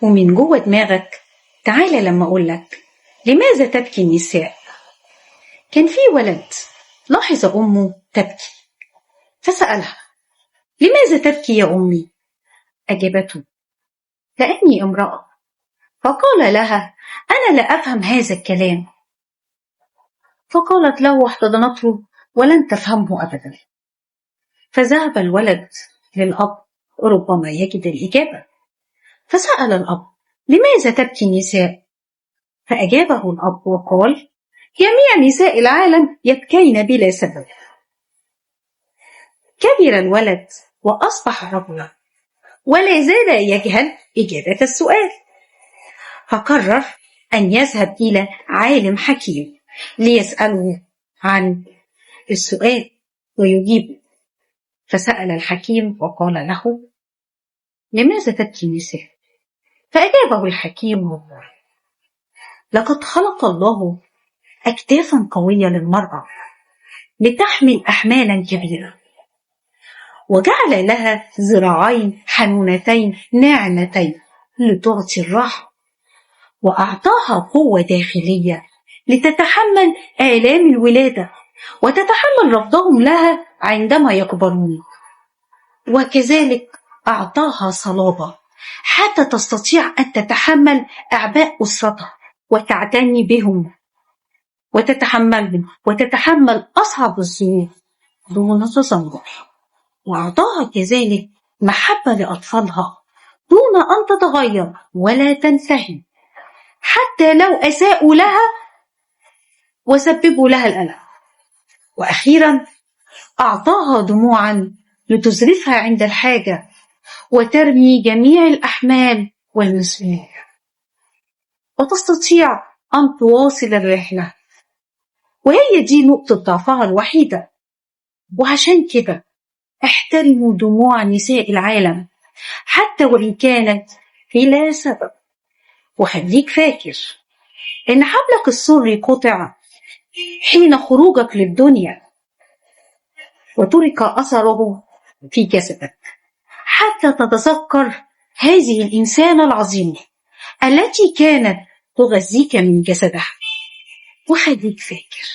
ومن جوه دماغك تعالى لما أقولك لماذا تبكي النساء. كان في ولد لاحظ أمه تبكي فسألها: لماذا تبكي يا أمي؟ أجابته: لأني امرأة. فقال لها: أنا لا أفهم هذا الكلام. فقالت له واحتضنته: ولن تفهمه أبدا. فذهب الولد للأب ربما يجد الإجابة، فسأل الأب: لماذا تبكي النساء؟ فأجابه الأب وقال: جميع نساء العالم يبكين بلا سبب. كبر الولد وأصبح رجلا ولا زال يجهل إجابة السؤال، فقرر أن يذهب إلى عالم حكيم ليسأله عن السؤال ويجيبه. فسأل الحكيم وقال له: لماذا تبكي النساء؟ فأجابه الحكيم وقال: لقد خلق الله أكتافا قوية للمرأة لتحمل أحمالا كبيرة، وجعل لها ذراعين حنونتين ناعمتين لتعطي الراحة، وأعطاها قوة داخلية لتتحمل آلام الولادة وتتحمل رفضهم لها عندما يكبرون، وكذلك أعطاها صلابة حتى تستطيع أن تتحمل أعباء أسرتها وتعتني بهم وتتحمل أصعب الظروف دون تذمر. وأعطاها كذلك محبة لأطفالها دون أن تتغير ولا تنتهي حتى لو أساءوا لها وسببوا لها الألم. وأخيرا أعطاها دموعا لتزرفها عند الحاجة وترمي جميع الأحمال والمسؤولية، وتستطيع أن تواصل الرحلة. وهي دي نقطة ضعفها الوحيدة. وعشان كده احترموا دموع نساء العالم حتى وإن كانت في لا سبب. وخليك فاكر إن حبلك السري قطع حين خروجك للدنيا، وترك أثره في جسدك حتى تتذكر هذه الإنسانة العظيمة التي كانت تغذيك من جسدها. وخليك فاكر